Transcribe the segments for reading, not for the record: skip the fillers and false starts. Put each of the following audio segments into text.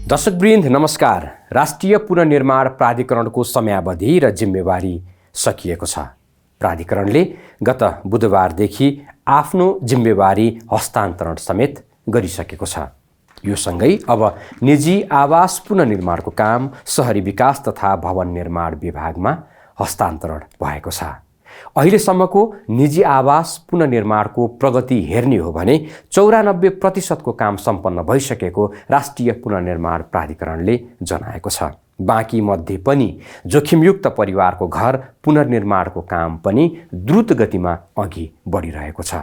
दर्शकवृन्द नमस्कार। राष्ट्रिय पुनर्निर्माण प्राधिकरणको समयावधि र जिम्मेवारी सकिएको छ। प्राधिकरणले गत बुधबारदेखि आफ्नो जिम्मेवारी हस्तान्तरण समेत गरिसकेको छ। यो सँगै अब निजी आवास पुनर्निर्माणको काम शहरी विकास तथा भवन निर्माण विभागमा हस्तान्तरण भएको छ। अहिलेसम्मको निजी आवास पुनर्निर्माणको प्रगति हेर्ने हो भने 94% को काम सम्पन्न भइसकेको राष्ट्रिय पुनर्निर्माण प्राधिकरणले जनाएको छ। बाँकी मध्ये पनि जोखिमयुक्त परिवारको घर पुनर्निर्माणको काम पनि द्रुत गतिमा अघि बढिरहेको छ।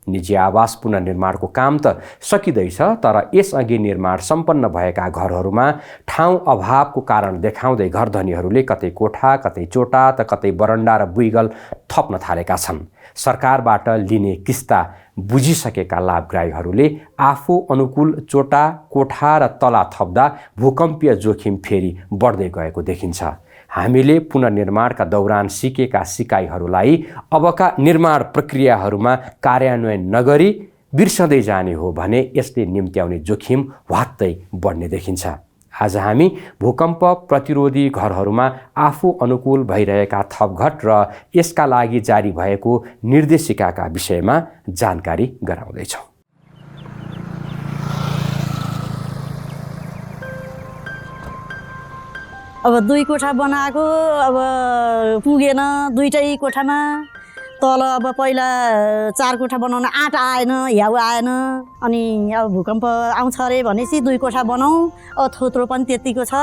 निजी आवास पुनर्निर्माणको काम त सकिँदैछ, तर यसअघि निर्माण सम्पन्न भएका घरहरूमा ठाउँ अभावको कारण देखाउँदै घरधनीहरूले कतै कोठा, कतै चोटा त कतै बरन्डा र बुइगल थप्न थालेका छन्। सरकारबाट लिने किस्ता बुझिसकेका लाभग्राहीहरूले आफू अनुकूल चोटा, कोठा र तला थप्दा भूकम्पीय जोखिम फेरि बढ्दै गएको देखिन्छ। हामीले पुनर्निर्माणका दौरान सिकेका सिकाइहरूलाई अबका निर्माण प्रक्रियाहरूमा कार्यान्वयन नगरी बिर्सदै जाने हो भने यसले निम्त्याउने जोखिम वात्तै बढ्ने देखिन्छ। आज हामी भूकम्प प्रतिरोधी घरहरूमा आफू अनुकूल भइरहेका थपघट र यसका लागि जारी भएको निर्देशिकाका विषयमा जानकारी गराउँदैछौँ। अब 2 कोठा बनाएको, अब पुगेन 2टै कोठामा। तल अब पहिला 4 कोठा बनाउन आँट आएन, ह्याउ आएन। अनि अब भूकम्प आउँछ अरे भनेपछि 2 कोठा बनाऊ। अब थोत्रो पनि त्यतिको छ,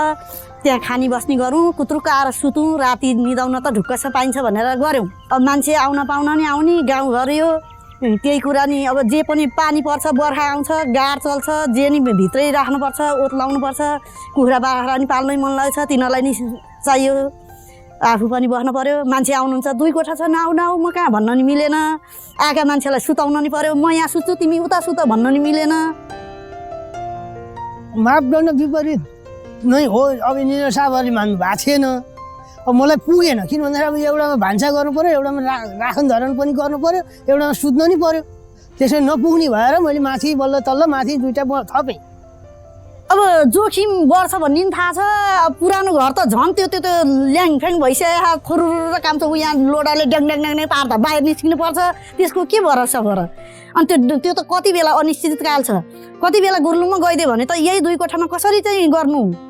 त्यहाँ खानी बस्नी गरौँ, कुत्रुक आएर सुतौँ, राति निदाउन त ढुक्कस पाइन्छ भनेर गऱ्यौँ। अब मान्छे आउन पाउन नि आउने, गाउँघर यो त्यही कुरा नि। अब जे पनि पानी पर्छ, बर्खा आउँछ, गाड चल्छ, जे नि भित्रै राख्नुपर्छ, ओत लाउनुपर्छ। कुखुरा बाख्रा नि पाल्नै मन लाग्छ, तिनीहरूलाई नि चाहियो। आफू पनि बस्नु पर्यो। मान्छे आउनुहुन्छ, 2 कोठा छ, नाउ नाउ म कहाँ भन्न नि मिलेन। आएका मान्छेलाई सुताउन नि पर्यो, म यहाँ सुत्छु तिमी उता सुत भन्न नि मिलेन। मापदण्ड विपरीत नै हो। अब इन्जिनियर साहबहरूले मान्नु भएको थिएन। अब मलाई पुगेन, किन भन्दाखेरि अब एउटामा भान्सा गर्नु पर्यो, एउटामा राखन धरन पनि गर्नु पर्यो, एउटामा सुत्नु नि पर्यो। त्यसै नपुग्ने भएर मैले माथि बल्ल तल्ल माथि 2टा थपेँ। अब जोखिम बढ्छ भन्ने नि थाहा छ। अब पुरानो घर त झन् त्यो ल्याङफ्याङ भइसक्यो, खुरुर काम छ। यहाँ लोडाले ड्याङ ड्याङ ड्याङ पार्दा बाहिर निस्किनु पर्छ, त्यसको के भरोसा गर। अनि त्यो त कति बेला अनिश्चितकाल छ। कति बेला गुर्लुङमा गइदियो भने त यही 2 कोठामा कसरी चाहिँ गर्नु।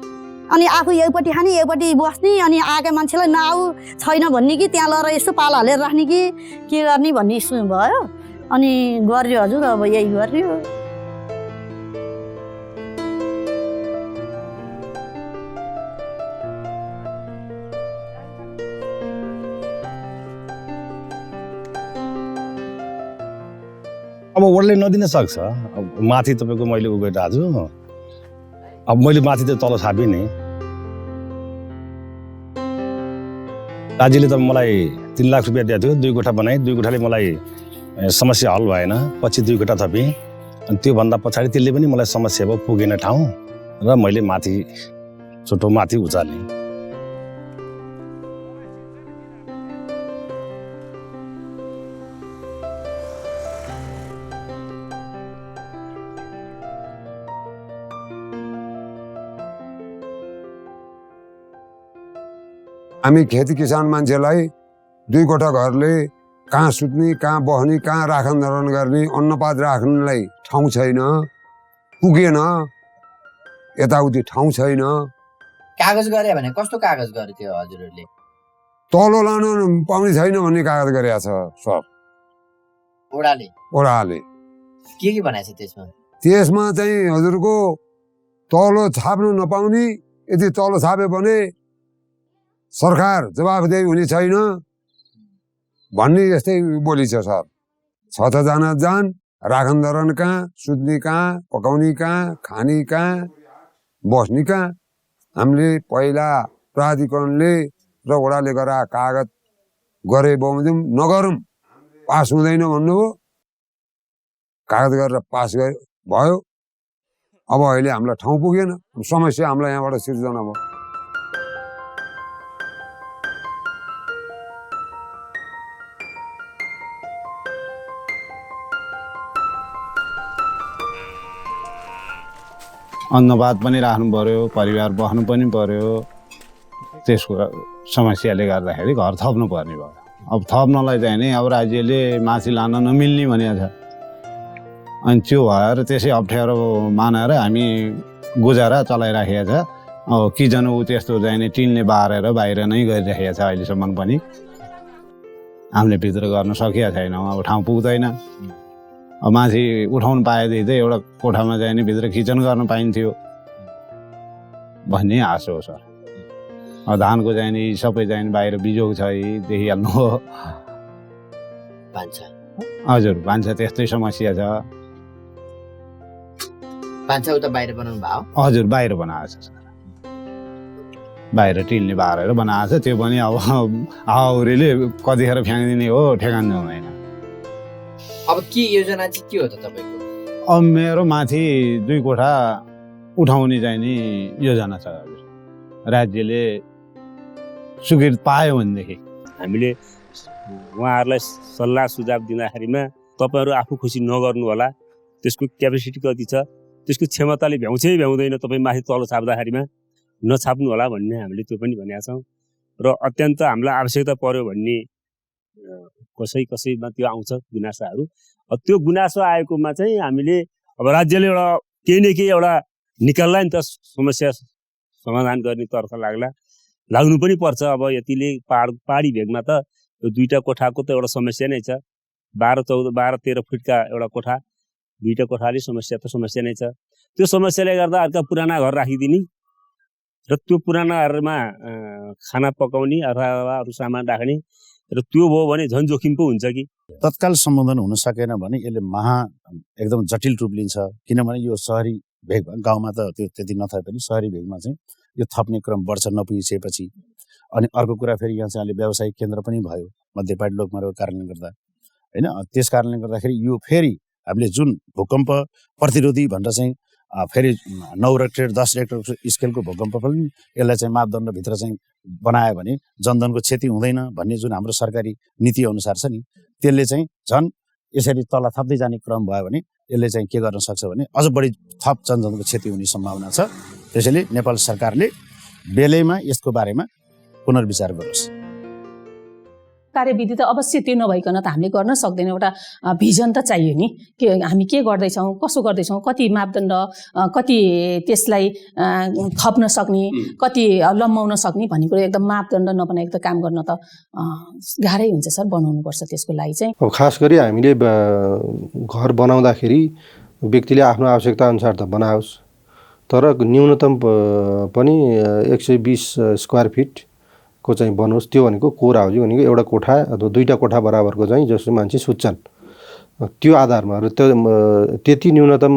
अनि आफू एउपट्टि खाने एउपट्टि बस्ने, अनि आएका मान्छेलाई नआऊ छैन भन्ने कि त्यहाँ लगेर यसो पाल हालेर राख्ने कि के गर्ने भन्ने भयो। अनि गर्यो हजुर, अब यही गर्यो। अब वडले नदिन सक्छ। अब माथि तपाईँको मैले उ गरिरहेको छु। अब मैले माथि त तल छापेँ नि। राज्यले त मलाई 3 लाख रुपियाँ दिएको थियो, 2 कोठा बनाएँ। 2 कोठाले मलाई समस्या हल भएन, पछि 2 कोठा थपेँ। अनि त्योभन्दा पछाडि त्यसले पनि मलाई समस्या भयो, पुगेन ठाउँ, र मैले माथि छोटो माथि उचालेँ। हामी खेती किसान मान्छेलाई 2 कोठा घरले कहाँ सुत्ने, कहाँ बस्ने, कहाँ राखन धरन गर्ने, अन्नपात राख्नलाई ठाउँ छैन, पुगेन, यताउति ठाउँ छैन। कागज गरे भने कस्तो कागज गरे थियो हजुरहरूले? तलो लान पाउने छैन भन्ने कागज गरेको छ सर ओडाले। के बनाएछ त्यसमा? त्यसमा चाहिँ हजुरको तलो छाप्नु नपाउने, यदि तलो छाप्यो भने सरकार जवाफदेही हुने छैन भन्ने यस्तै बोली छ सर। 6 जना जान, राखन धरन कहाँ, सुत्ने कहाँ, पकाउने कहाँ, खाने कहाँ, बस्ने कहाँ। हामीले पहिला प्राधिकरणले र वडाले गरा कागज गरे बमोजिम नगरौँ, पास हुँदैन भन्नुभयो। कागज गरेर पास भयो। अब अहिले हामीलाई ठाउँ पुगेन, समस्या हामीलाई यहाँबाट सिर्जना भयो। अन्नपात पनि राख्नु पर्यो, परिवार बस्नु पनि पर्यो। त्यसको समस्याले गर्दाखेरि घर थप्नु पर्ने भयो। अब थप्नलाई चाहिँ नि अब राज्यले माछी लान नमिल्ने भनेको छ। अनि त्यो भएर त्यसै अप्ठ्यारो मानेर हामी गुजारा चलाइराखेको छ। अब किचन ऊ त्यस्तो चाहिँ नि टिनले बारेर बाहिर नै गरिराखेको छ। अहिलेसम्म पनि हामीले भित्र गर्न सकिएको छैनौँ। अब ठाउँ पुग्दैन। अब माथि उठाउनु पाएदेखि चाहिँ एउटा कोठामा चाहिँ नि भित्र किचन गर्न पाइन्थ्यो भन्ने आश हो सर। अब धानको चाहिँ नि सबै चाहिँ नि बाहिर बिजोग छ देखिहाल्नु हो। भान्सा हजुर, भान्सा त्यस्तै समस्या छ। भान्सा उता बाहिर बनाउनु भयो? हजुर, बाहिर बनाएको छ सर। बाहिर टिनले बारेर बनाएको छ। त्यो पनि अब हाउरीले कतिखेर फ्याँकिदिने हो ठेगान जाँदैन। अब के योजना चाहिँ के हो त तपाईँको? अब मेरो माथि 2 कोठा उठाउने चाहिँ नि योजना छ। राज्यले स्वीकृति पायो भनेदेखि हामीले उहाँहरूलाई सल्लाह सुझाव दिँदाखेरिमा तपाईँहरू आफू खुसी नगर्नु होला, त्यसको क्यापेसिटी कति छ, त्यसको क्षमताले भ्याउँछै भ्याउँदैन तपाईँ माथि तल छाप्दाखेरिमा नछाप्नु होला भन्ने हामीले त्यो पनि भनेका छौँ। र अत्यन्त हामीलाई आवश्यकता पर्यो भन्ने कसैमा त्यो आउँछ गुनासाहरू। त्यो गुनासो आएकोमा चाहिँ हामीले अब राज्यले एउटा केही न केही एउटा निकाल्ला नि त, समस्या समाधान गर्ने तर्फ लाग्नु पनि पर्छ। अब यतिले पहाडी भेगमा त यो 2टा कोठाको त एउटा समस्या नै छ। 12-13 फिटका एउटा कोठा, 2टा कोठाले समस्या त समस्या नै छ। त्यो समस्याले गर्दा अर्का पुराना घर राखिदिने र त्यो पुराना घरमा खाना पकाउने अथवा अरू सामान राख्ने, र त्यो भयो भने झन् जोखिम पो हुन्छ कि। तत्काल सम्बोधन हुन सकेन भने यसले एकदम जटिल रूप लिन्छ। किनभने यो सहरी भेग गाउँमा त त्यो त्यति नथए पनि सहरी भेगमा चाहिँ यो थप्ने क्रम बढ्छ नपुगिसकेपछि। अनि अर्को कुरा फेरि यहाँ चाहिँ अहिले व्यावसायिक केन्द्र पनि भयो मध्यपाट लोकमार्गको कारणले गर्दा होइन। त्यस कारणले गर्दाखेरि यो फेरि हामीले जुन भूकम्प प्रतिरोधी भनेर चाहिँ फेरि 9 रेक्टर 10 रेक्टर स्केलको भूकम्प पनि यसलाई चाहिँ मापदण्डभित्र चाहिँ बनायो भने जनधनको क्षति हुँदैन भन्ने जुन हाम्रो सरकारी नीति अनुसार छ नि, त्यसले चाहिँ झन् यसरी तल थप्दै जाने क्रम भयो भने यसले चाहिँ के गर्न सक्छ भने अझ बढी थप जनधनको क्षति हुने सम्भावना छ। त्यसैले नेपाल सरकारले बेलैमा यसको बारेमा पुनर्विचार गरोस्। कार्यविधि त अवश्य त्यो नभइकन त हामीले गर्न सक्दैनौँ। एउटा भिजन त चाहियो नि, के हामी के गर्दैछौँ, कसो गर्दैछौँ, कति मापदण्ड, कति त्यसलाई थप्न सक्ने, कति लम्बाउन सक्ने भन्ने कुरो एकदम मापदण्ड नबनाएको त काम गर्न त गाह्रै हुन्छ सर। बनाउनुपर्छ त्यसको लागि चाहिँ। अब खास गरी हामीले घर बनाउँदाखेरि व्यक्तिले आफ्नो आवश्यकता अनुसार त बनाओस्, तर न्यूनतम पनि 120 स्क्वायर फिट को चाहिँ बनोस्। त्यो भनेको कोर हाउसिङ भनेको एउटा कोठा अथवा 2टा कोठा बराबरको चाहिँ जसले मान्छे सुत्छन् त्यो आधारमा। र त्यति न्यूनतम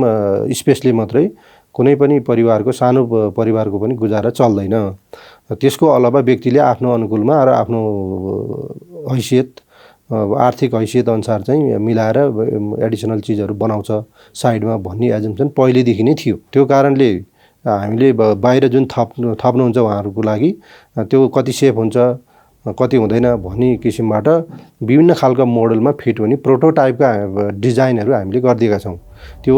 स्पेसले मात्रै कुनै पनि परिवारको सानो परिवारको पनि गुजारा चल्दैन। त्यसको अलावा व्यक्तिले आफ्नो अनुकूलमा र आफ्नो हैसियत आर्थिक हैसियत अनुसार चाहिँ मिलाएर एडिसनल चिजहरू बनाउँछ साइडमा भन्ने एजम्पसन पहिलेदेखि नै थियो। त्यो कारणले हामीले बाहिर जुन थप्नुहुन्छ उहाँहरूको लागि त्यो कति सेफ हुन्छ कति हुँदैन भन्ने किसिमबाट विभिन्न खालका मोडलमा फिट हुने प्रोटोटाइपका डिजाइनहरू हामीले गरिदिएका छौँ। त्यो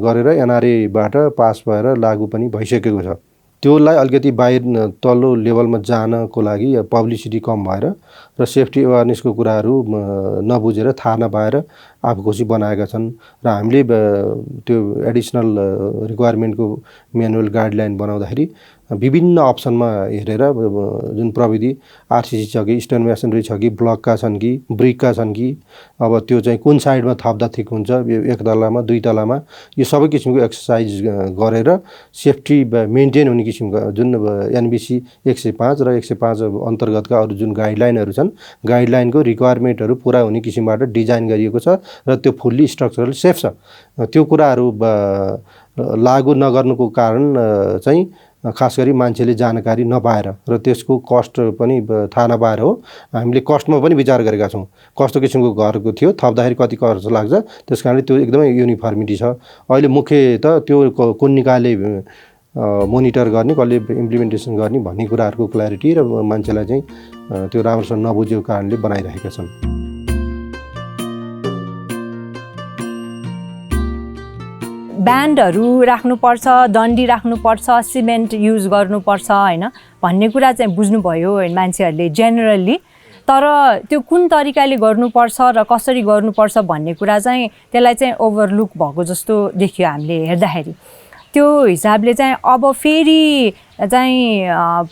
गरेर एनआरएबाट पास भएर लागू पनि भइसकेको छ। त्यसलाई अलिकति बाहिर तल्लो लेभलमा जानको लागि पब्लिसिटी कम भएर र सेफ्टी अवेरनेसको कुराहरू नबुझेर थाहा नपाएर आफूखुसी बनाएका छन्। र हामीले त्यो एडिसनल रिक्वायरमेन्टको म्यानुअल गाइडलाइन बनाउँदाखेरि विभिन्न अप्सनमा हेरेर जुन प्रविधि आरसिसी छ कि स्टोन मेसनरी छ कि ब्लकका छन् कि ब्रिकका छन् कि अब त्यो चाहिँ कुन साइडमा थप्दा ठिक हुन्छ, 1 तलामा 2 तलामा, यो सबै किसिमको एक्सर्साइज गरेर सेफ्टी मेन्टेन हुने किसिमको जुन एनबिसी 105 र 105 अन्तर्गतका अरू जुन गाइडलाइनहरू छन् गाइडलाइनको रिक्वायरमेन्टहरू पुरा हुने किसिमबाट डिजाइन गरिएको छ र त्यो फुल्ली स्ट्रक्चरल सेफ छ। त्यो कुराहरू लागू नगर्नुको कारण चाहिँ खास गरी मान्छेले जानकारी नपाएर र त्यसको कस्ट पनि थाहा नपाएर हो। हामीले कस्टमा पनि विचार गरेका छौँ। कस्तो किसिमको घरको थियो, थप्दाखेरि कति खर्च लाग्छ, त्यस कारणले त्यो एकदमै युनिफर्मिटी छ। अहिले मुख्य त त्यो कुन निकायले मोनिटर गर्ने, कसले इम्प्लिमेन्टेसन गर्ने भन्ने कुराहरूको क्ल्यारिटी र मान्छेलाई चाहिँ त्यो राम्रोसँग नबुझेको कारणले बनाइरहेका छन्। ब्यान्डहरू राख्नुपर्छ, डन्डी राख्नुपर्छ, सिमेन्ट युज गर्नुपर्छ होइन भन्ने कुरा चाहिँ बुझ्नुभयो मान्छेहरूले जेनरली। तर त्यो कुन तरिकाले गर्नुपर्छ र कसरी गर्नुपर्छ भन्ने कुरा चाहिँ त्यसलाई चाहिँ ओभरलुक भएको जस्तो देखियो हामीले हेर्दाखेरि। त्यो हिसाबले चाहिँ अब फेरि चाहिँ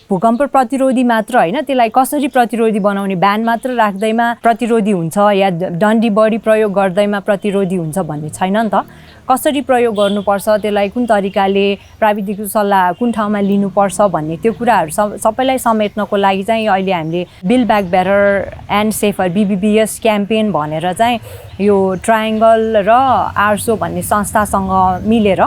भूकम्प प्रतिरोधी मात्र होइन, त्यसलाई कसरी प्रतिरोधी बनाउने, ब्यान्ड मात्र राख्दैमा प्रतिरोधी हुन्छ या डन्डी बढी प्रयोग गर्दैमा प्रतिरोधी हुन्छ भन्ने छैन नि त। कसरी प्रयोग गर्नुपर्छ, त्यसलाई कुन तरिकाले प्राविधिक सल्लाह कुन ठाउँमा लिनुपर्छ भन्ने त्यो कुराहरू सबैलाई समेट्नको लागि चाहिँ अहिले हामीले build back better and safer BBBS campaign भनेर चाहिँ यो ट्रायङ्गल र आर्सो भन्ने संस्थासँग मिलेर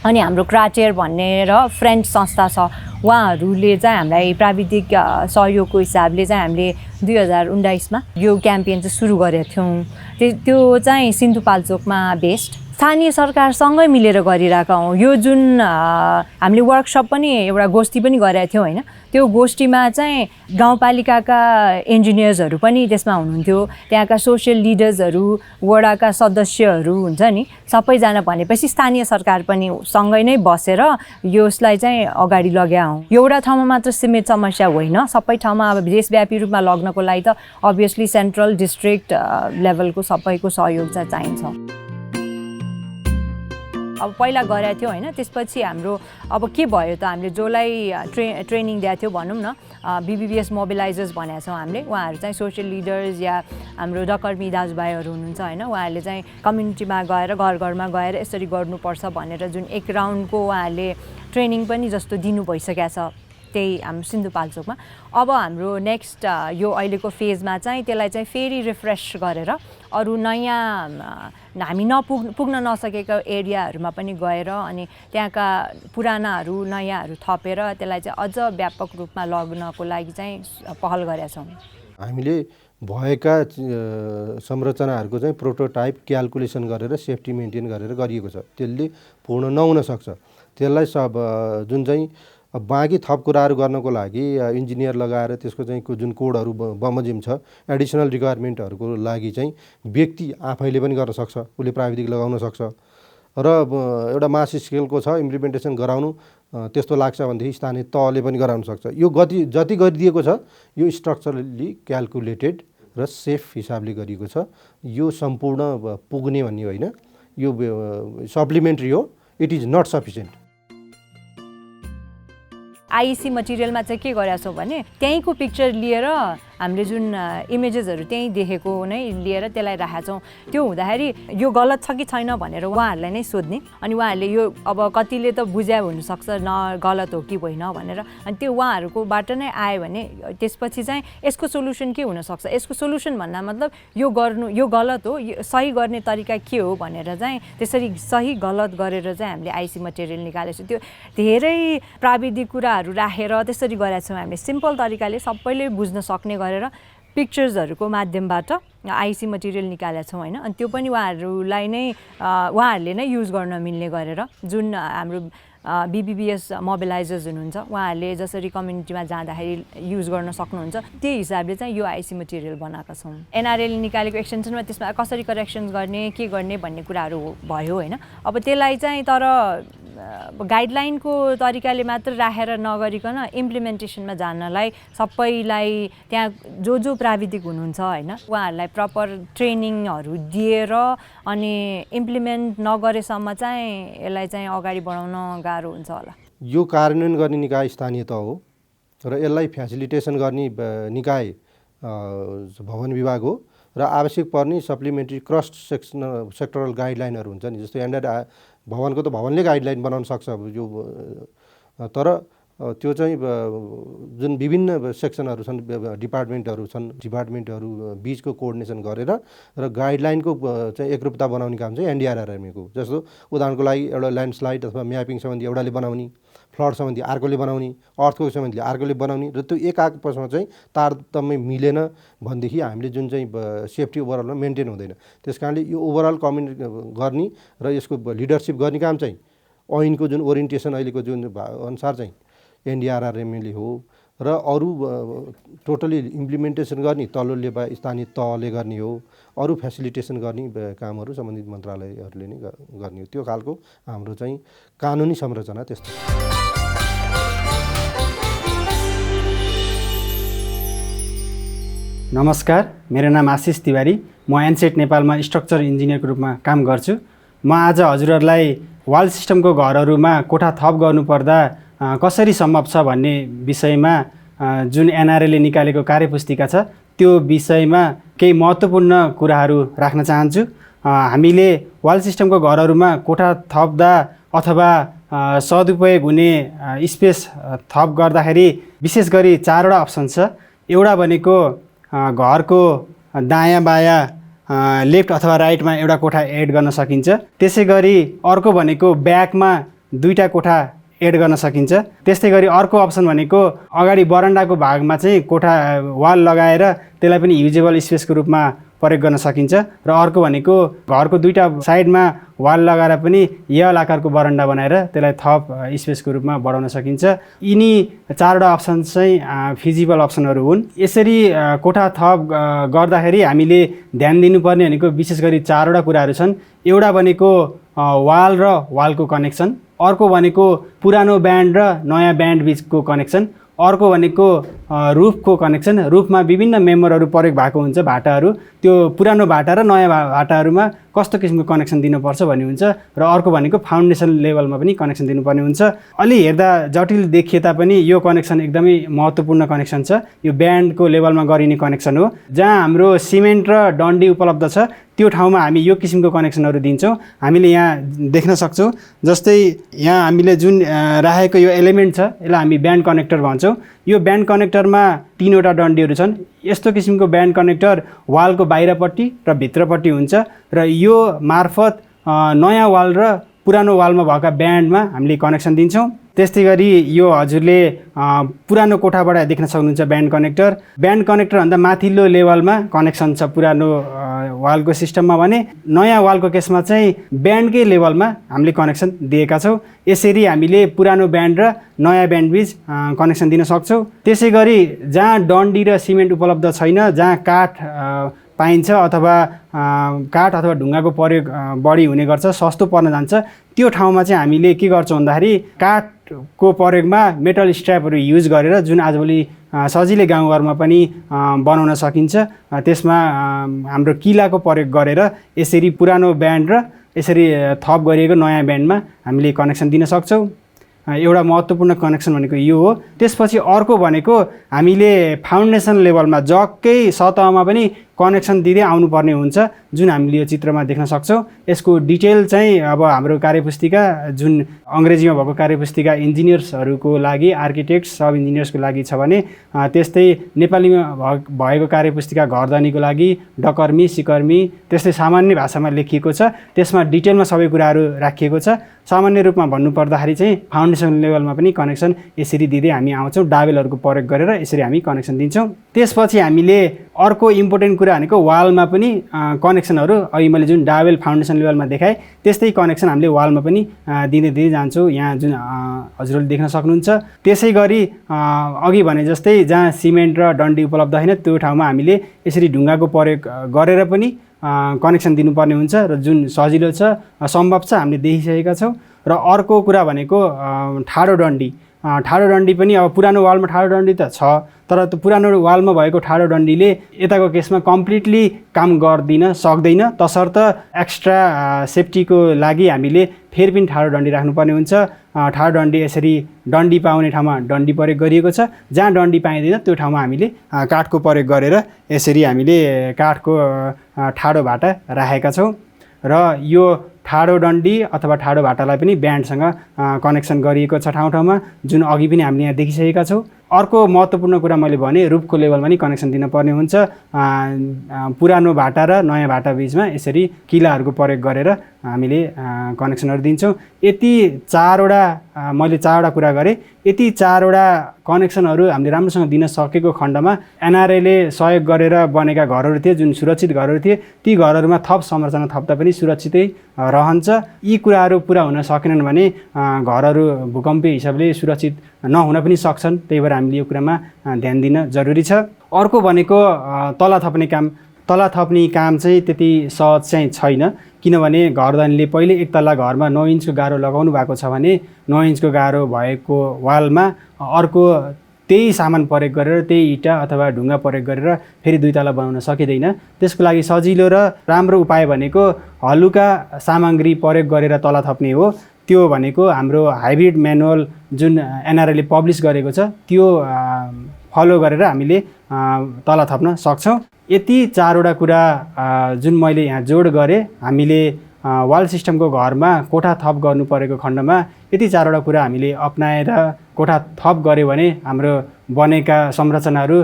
अनि हाम्रो क्राचेर भन्ने र फ्रेन्च संस्था छ, उहाँहरूले चाहिँ हामीलाई प्राविधिक सहयोगको हिसाबले चाहिँ हामीले 2019 मा यो क्याम्पेन चाहिँ सुरु गरेका थियौँ। त्यो चाहिँ सिन्धुपाल्चोकमा बेस्ड स्थानीय सरकारसँगै मिलेर गरिरहेका हौँ। यो जुन हामीले वर्कसप पनि एउटा गोष्ठी पनि गरेका थियौँ होइन, त्यो गोष्ठीमा चाहिँ गाउँपालिकाका इन्जिनियर्सहरू पनि त्यसमा हुनुहुन्थ्यो, त्यहाँका सोसियल लिडर्सहरू, वडाका सदस्यहरू हुन्छ नि, सबैजना भनेपछि स्थानीय सरकार पनि सँगै नै बसेर यसलाई चाहिँ अगाडि लग्या हौँ। एउटा ठाउँमा मात्र सीमित समस्या होइन, सबै ठाउँमा अब देशव्यापी रूपमा लग्नको लागि त अभियसली सेन्ट्रल डिस्ट्रिक्ट लेभलको सबैको सहयोग चाहिँ चाहिन्छ। अब पहिला गरेको थियो होइन, त्यसपछि हाम्रो अब के भयो त, हामीले जसलाई ट्रेनिङ दिएको थियो भनौँ न BBBS मोबिलाइजर्स भनेका छौँ हामीले, उहाँहरू चाहिँ सोसियल लिडर्स या हाम्रो डकर्मी दाजुभाइहरू हुनुहुन्छ होइन, उहाँहरूले चाहिँ कम्युनिटीमा गएर घर घरमा गएर यसरी गर्नुपर्छ भनेर जुन एक राउन्डको उहाँहरूले ट्रेनिङ पनि जस्तो दिनु भइसकेको छ त्यही हाम्रो सिन्धुपाल्चोकमा। अब हाम्रो नेक्स्ट यो अहिलेको फेजमा चाहिँ त्यसलाई चाहिँ फेरि रिफ्रेस गरेर अरू नयाँ हामी पुग्न नसकेको एरियाहरूमा पनि गएर अनि त्यहाँका पुरानाहरू नयाँहरू थपेर त्यसलाई चाहिँ अझ व्यापक रूपमा लग्नको लागि चाहिँ पहल गरेका छौँ। हामीले भएका संरचनाहरूको चाहिँ प्रोटोटाइप क्याल्कुलेसन गरेर सेफ्टी मेन्टेन गरेर गरिएको छ, त्यसले पूर्ण नहुन सक्छ। त्यसलाई जुन चाहिँ बाँकी थप कुराहरू गर्नको लागि इन्जिनियर लगाएर त्यसको चाहिँ जुन कोडहरू बमोजिम छ, एडिसनल रिक्वायरमेन्टहरूको लागि चाहिँ व्यक्ति आफैले पनि गर्न सक्छ, उसले प्राविधिक लगाउन सक्छ र एउटा मास स्केलको छ इम्प्लिमेन्टेसन गराउनु त्यस्तो लाग्छ भनेदेखि स्थानीय तहले पनि गराउन सक्छ। यो जति गरिदिएको छ यो स्ट्रक्चरली क्याल्कुलेटेड र सेफ हिसाबले गरिएको छ। यो सम्पूर्ण पुग्ने भन्ने होइन, यो सप्लिमेन्ट्री हो, इट इज नट सफिसियन्ट। आइसी मटेरियलमा चाहिँ के गरेका छौँ भने त्यहीँको पिक्चर लिएर हामीले जुन इमेजेसहरू त्यहीँ देखेको नै लिएर त्यसलाई राखेका छौँ। त्यो हुँदाखेरि यो गलत छ कि छैन भनेर उहाँहरूलाई नै सोध्ने, अनि उहाँहरूले यो अब कतिले त बुझ्या हुनसक्छ न गलत हो कि होइन भनेर, अनि त्यो उहाँहरूकोबाट नै आयो भने त्यसपछि चाहिँ यसको सोल्युसन के हुनसक्छ, यसको सोल्युसन भन्दा मतलब यो गर्नु यो गलत हो, यो सही गर्ने तरिका के हो भनेर चाहिँ त्यसरी सही गलत गरेर चाहिँ हामीले आइसी मटेरियल निकालेको छौँ। त्यो धेरै प्राविधिक कुराहरू राखेर त्यसरी गरेका छौँ हामीले, सिम्पल तरिकाले सबैले बुझ्न सक्ने गरेर पिक्चर्सहरूको माध्यमबाट आइसी मटेरियल निकालेका छौँ होइन। अनि त्यो पनि उहाँहरूले नै युज गर्न मिल्ने गरेर जुन हाम्रो BBBS मोबिलाइजर्स हुनुहुन्छ उहाँहरूले जसरी कम्युनिटीमा जाँदाखेरि युज गर्न सक्नुहुन्छ त्यही हिसाबले चाहिँ यो आइसी मटेरियल बनाएका छौँ। NRL निकालेको एक्सटेन्सनमा त्यसमा कसरी करेक्सन्स गर्ने के गर्ने भन्ने कुराहरू भयो होइन। अब त्यसलाई चाहिँ तर गाइडलाइनको तरिकाले मात्र राखेर नगरिकन इम्प्लिमेन्टेसनमा जानलाई सबैलाई त्यहाँ जो प्राविधिक हुनुहुन्छ होइन उहाँहरूलाई प्रपर ट्रेनिङहरू दिएर अनि इम्प्लिमेन्ट नगरेसम्म चाहिँ यसलाई चाहिँ अगाडि बढाउन गाह्रो हुन्छ होला। यो कार्यान्वयन गर्ने निकाय स्थानीय तह हो र यसलाई फेसिलिटेसन गर्ने निकाय भवन विभाग हो र आवश्यक पर्ने सप्लिमेन्ट्री क्रस सेक्टरल गाइडलाइनहरू हुन्छ नि, जस्तो भवनको त भवनले गाइडलाइन बनाउन सक्छ यो, तर त्यो चाहिँ जुन विभिन्न सेक्सनहरू छन् डिपार्टमेन्टहरू बिचको कोअर्डिनेसन गरेर र गाइडलाइनको चाहिँ एकरूपता बनाउने काम चाहिँ NDRRMको। जस्तो उदाहरणको लागि एउटा ल्यान्डस्लाइड अथवा म्यापिङ सम्बन्धी एउटाले बनाउने, फ्लड सम्बन्धी अर्कोले बनाउने, अर्थक्वेक सम्बन्धी अर्कोले बनाउने र त्यो एक आपसमा चाहिँ तारतम्य मिलेन भनेदेखि हामीले जुन चाहिँ सेफ्टी ओभरअलमा मेन्टेन हुँदैन। त्यस कारणले यो ओभरअल कम्युनिटी गर्ने र यसको लिडरसिप गर्ने काम चाहिँ ऐनको जुन ओरिएन्टेसन अहिलेको जुन अनुसार चाहिँ NDRRMले हो र अरू टोटली इम्प्लिमेन्टेसन गर्ने तल्लो स्थानीय तहले गर्ने हो, अरू फेसिलिटेसन गर्ने कामहरू सम्बन्धित मन्त्रालयहरूले नै गर्ने हो। त्यो खालको हाम्रो चाहिँ कानुनी संरचना त्यस्तो। नमस्कार, मेरो नाम आशिष तिवारी। म एनसेट नेपालमा स्ट्रक्चर इन्जिनियरको रूपमा काम गर्छु। म आज हजुरहरूलाई वाल सिस्टमको घरहरूमा कोठा थप गर्नुपर्दा कसरी सम्भव छ भन्ने विषयमा जुन एनआरएले निकालेको कार्यपुस्तिका छ त्यो विषयमा केही महत्त्वपूर्ण कुराहरू राख्न चाहन्छु। हामीले वाल सिस्टमको घरहरूमा कोठा थप्दा अथवा सदुपयोग हुने स्पेस थप गर्दाखेरि विशेष गरी 4वटा अप्सन छ। एउटा भनेको घरको दायाँ बायाँ लेफ्ट अथवा राइटमा एउटा कोठा एड गर्न सकिन्छ। त्यसै गरी अर्को भनेको ब्याकमा 2टा कोठा एड गर्न सकिन्छ। त्यस्तै गरी अर्को अप्सन भनेको अगाडि बरन्डाको भागमा चाहिँ कोठा वाल लगाएर त्यसलाई पनि युजेबल स्पेसको रूपमा प्रयोग गर्न सकिन्छ। र अर्को भनेको घरको 2टा साइडमा वाल लगाएर पनि यल आकारको बरन्डा बनाएर त्यसलाई थप स्पेसको रूपमा बढाउन सकिन्छ। यिनी 4वटा अप्सन चाहिँ फिजिबल अप्सनहरू हुन्। यसरी कोठा थप गर्दाखेरि हामीले ध्यान दिनुपर्ने भनेको विशेष गरी 4वटा कुराहरू छन्। एउटा भनेको वाल र वालको कनेक्सन, अर्को भनेको पुरानो ब्यान्ड र नयाँ ब्यान्ड बिचको कनेक्सन, अर्को भनेको रुफको कनेक्सन। रुफमा विभिन्न मेम्बरहरू प्रयोग भएको हुन्छ, भाटाहरू। त्यो पुरानो भाटा र नयाँ भाटाहरूमा कस्तो किसिमको कनेक्सन दिनुपर्छ भन्ने हुन्छ। र अर्को भनेको फाउन्डेसन लेभलमा पनि कनेक्सन दिनुपर्ने हुन्छ। अलि हेर्दा जटिल देखिए तापनि यो कनेक्सन एकदमै महत्त्वपूर्ण कनेक्सन छ। यो ब्यान्डको लेभलमा गरिने कनेक्सन हो। जहाँ हाम्रो सिमेन्ट र डन्डी उपलब्ध छ त्यो ठाउँमा हामी यो किसिमको कनेक्सनहरू दिन्छौँ। हामीले यहाँ देख्न सक्छौँ। जस्तै यहाँ हामीले जुन राखेको यो एलिमेन्ट छ यसलाई हामी ब्यान्ड कनेक्टर भन्छौँ। यो ब्यान्ड कनेक्टरमा 3वटा डन्डीहरू छन्। यस्तो किसिमको ब्यान्ड कनेक्टर वालको बाहिरपट्टि र भित्रपट्टि हुन्छ र यो मार्फत नयाँ वाल र पुरानो वालमा भएका ब्यान्डमा हामीले कनेक्सन दिन्छौँ। त्यस्तै गरी यो हजुरले पुरानो कोठाबाट देख्न सक्नुहुन्छ ब्यान्ड कनेक्टर। ब्यान्ड कनेक्टरभन्दा माथिल्लो लेभलमा कनेक्सन छ पुरानो वालको सिस्टममा भने नयाँ वालको केसमा चाहिँ ब्यान्डकै लेभलमा हामीले कनेक्सन दिएका छौँ। यसरी हामीले पुरानो ब्यान्ड र नयाँ ब्यान्ड बिच कनेक्सन दिन सक्छौँ। त्यसै गरी जहाँ डन्डी र सिमेन्ट उपलब्ध छैन, जहाँ काठ पाइन्छ अथवा काठ अथवा ढुङ्गाको प्रयोग बढी हुने गर्छ, सस्तो पर्न जान्छ, त्यो ठाउँमा चाहिँ हामीले के गर्छौँ भन्दाखेरि काठको प्रयोगमा मेटल स्ट्र्यापहरू युज गरेर जुन आजभोलि सजिलै गाउँघरमा पनि बनाउन सकिन्छ। त्यसमा हाम्रो किलाको प्रयोग गरेर यसरी पुरानो ब्यान्ड र यसरी थप गरिएको नयाँ ब्यान्डमा हामीले कनेक्सन दिन सक्छौँ। एउटा महत्त्वपूर्ण कनेक्सन भनेको यो हो। त्यसपछि अर्को भनेको हामीले फाउन्डेसन लेभलमा जगकै सतहमा पनि कनेक्सन दिँदै आउनुपर्ने हुन्छ, जुन हामीले यो चित्रमा देख्न सक्छौँ। यसको डिटेल चाहिँ अब हाम्रो कार्यपुस्तिका जुन अङ्ग्रेजीमा भएको कार्यपुस्तिका इन्जिनियर्सहरूको लागि, आर्किटेक्ट्स, सब इन्जिनियर्सको लागि छ भने त्यस्तै नेपालीमा भएको कार्यपुस्तिका घरधनीको लागि डकर्मी, सिकर्मी, त्यस्तै सामान्य भाषामा लेखिएको छ। त्यसमा डिटेलमा सबै कुराहरू राखिएको छ। सामान्य रूपमा भन्नुपर्दाखेरि चाहिँ फाउन्डेसन लेभलमा पनि कनेक्सन यसरी दिँदै हामी आउँछौँ। डाबेलहरूको प्रयोग गरेर यसरी हामी कनेक्सन दिन्छौँ। त्यसपछि हामीले अर्को इम्पोर्टेन्ट कुरा भनेको वालमा पनि कनेक्सनहरू, अघि मैले जुन डाबेल फाउन्डेसन लेभलमा देखाएँ त्यस्तै कनेक्सन हामीले वालमा पनि दिँदै जान्छौँ। यहाँ जुन हजुरहरूले देख्न सक्नुहुन्छ। त्यसै गरी अघि भने जस्तै जहाँ सिमेन्ट र डन्डी उपलब्ध छैन त्यो ठाउँमा हामीले यसरी ढुङ्गाको प्रयोग गरेर पनि कनेक्सन दिनुपर्ने हुन्छ र जुन सजिलो छ, सम्भव छ, हामीले देखिसकेका छौँ। र अर्को कुरा भनेको ठाडो डन्डी। ठाडो डन्डी पनि अब पुरानो वालमा ठाडो डन्डी त छ, तर त्यो पुरानो वालमा भएको ठाडो डन्डीले यताको केसमा कम्प्लिटली काम गर्दिन सक्दैन। तसर्थ एक्स्ट्रा सेफ्टीको लागि हामीले फेरि पनि ठाडो डन्डी राख्नुपर्ने हुन्छ। ठाडो डन्डी यसरी डन्डी पाउने ठाउँमा डन्डी प्रयोग गरिएको छ, जहाँ डन्डी पाइँदैन त्यो ठाउँमा हामीले काठको प्रयोग गरेर यसरी हामीले काठको ठाडो भाटा राखेका छौँ। र यो ठाडो डन्डी अथवा ठाडो भाटालाई पनि ब्यान्डसँग कनेक्सन गरिएको छ ठाउँ ठाउँमा, जुन अघि पनि हामीले यहाँ देखिसकेका छौँ। अर्को महत्त्वपूर्ण कुरा मैले भने रुफको लेभलमा नि कनेक्सन दिनुपर्ने हुन्छ। पुरानो भाटा र नयाँ भाटा बिचमा यसरी किलाहरूको प्रयोग गरेर हामीले कनेक्सनहरू दिन्छौँ। यति 4वटा मैले 4वटा कुरा गरेँ। यति 4वटा कनेक्सनहरू हामीले राम्रोसँग दिन सकेको खण्डमा एनआरएले सहयोग गरेर बनेका घरहरू थिए, जुन सुरक्षित घरहरू थिए, ती घरहरूमा थप संरचना थप्दा पनि सुरक्षितै रहन्छ। यी कुराहरू पुरा हुन सकेनन् भने घरहरू भूकम्पीय हिसाबले सुरक्षित नहुन पनि सक्छन्। त्यही भएर हामीले यो कुरामा ध्यान दिन जरुरी छ। अर्को भनेको तला थप्ने काम। तला थप्ने काम चाहिँ त्यति सहज चाहिँ छैन, किनभने घरधनीले पहिले एक तल्ला घरमा 9 इन्चको गारो लगाउनु भएको छ भने 9 इन्चको गारो भएको वालमा अर्को त्यही सामान प्रयोग गरेर, त्यही इँटा अथवा ढुङ्गा प्रयोग गरेर फेरि 2 तला बनाउन सकिँदैन। त्यसको लागि सजिलो र राम्रो उपाय भनेको हलुका सामग्री प्रयोग गरेर तला थप्ने हो। त्यो भनेको हाम्रो हाइब्रिड म्यानुअल जुन एनआरएले पब्लिस गरेको छ त्यो फलो गरेर हामीले तला थप्न सक्छौँ। यति 4वटा कुरा जुन मैले यहाँ जोड गरेँ, हामीले वाल सिस्टमको घरमा कोठा थप गर्नु परेको खण्डमा यति 4वटा कुरा हामीले अपनाएर कोठा थप गऱ्यो भने हाम्रो बनेका संरचनाहरू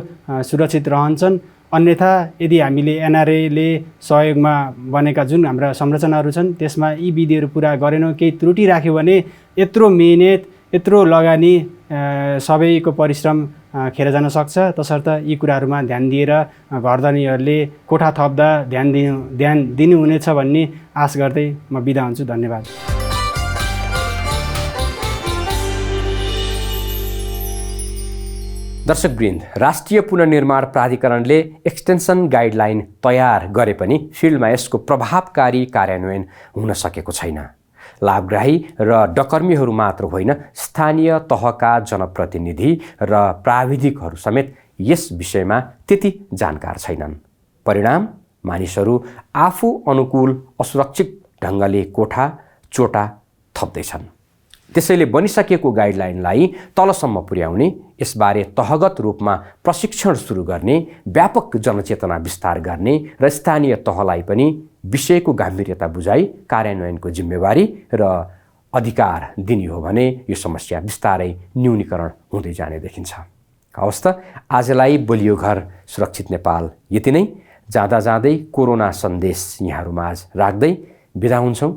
सुरक्षित रहन्छन्। अन्यथा यदि हामीले एनआरएले सहयोगमा बनेका जुन हाम्रा संरचनाहरू छन् त्यसमा यी विधिहरू पुरा गरेनौँ, केही त्रुटि राख्यो भने यत्रो मेहनत, यत्रो लगानी, सबैको परिश्रम खेर जान सक्छ। तसर्थ यी कुराहरूमा ध्यान दिएर घरधनीहरूले कोठा थप्दा ध्यान दिनुहुनेछ भन्ने आश गर्दै म बिदा हुन्छु। धन्यवाद। दर्शकवृन्द, राष्ट्रिय पुनर्निर्माण प्राधिकरणले एक्सटेन्सन गाइडलाइन तयार गरे पनि फिल्डमा यसको प्रभावकारी कार्यान्वयन हुन सकेको छैन। लाभग्राही र डकर्मीहरू मात्र होइन, स्थानीय तहका जनप्रतिनिधि र प्राविधिकहरू समेत यस विषयमा त्यति जानकार छैनन्। परिणाम, मानिसहरू आफू अनुकूल असुरक्षित ढङ्गले कोठा चोटा थप्दैछन्। त्यसैले बनिसकेको गाइडलाइनलाई तलसम्म पुर्याउने, यसबारे तहगत रूपमा प्रशिक्षण सुरु गर्ने, व्यापक जनचेतना विस्तार गर्ने र स्थानीय तहलाई पनि विषयको गम्भीरता बुझाइ कार्यान्वयनको जिम्मेवारी र अधिकार दिने हो भने यो समस्या बिस्तारै न्यूनीकरण हुँदै जाने देखिन्छ। हवस् त, आजलाई बलियो घर सुरक्षित नेपाल यति नै। जाँदा जाँदै कोरोना सन्देश यहाँहरूमाझ राख्दै बिदा हुन्छौँ।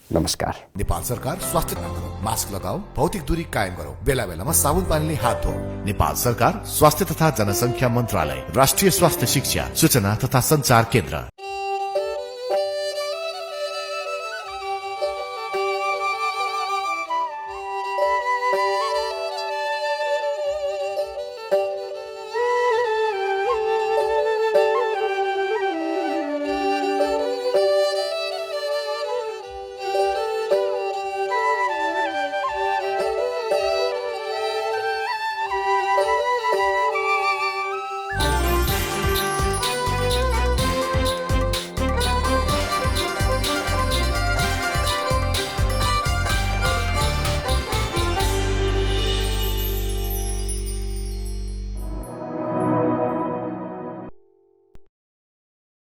नमस्कार। नेपाल सरकार स्वास्थ्य मास्क लगाऊ, भौतिक दूरी कायम गरौँ, बेला बेलामा साबुन पानीले हात धोऊ। नेपाल सरकार स्वास्थ्य तथा जनसङ्ख्या मन्त्रालय, राष्ट्रिय स्वास्थ्य शिक्षा सूचना तथा सञ्चार केन्द्र।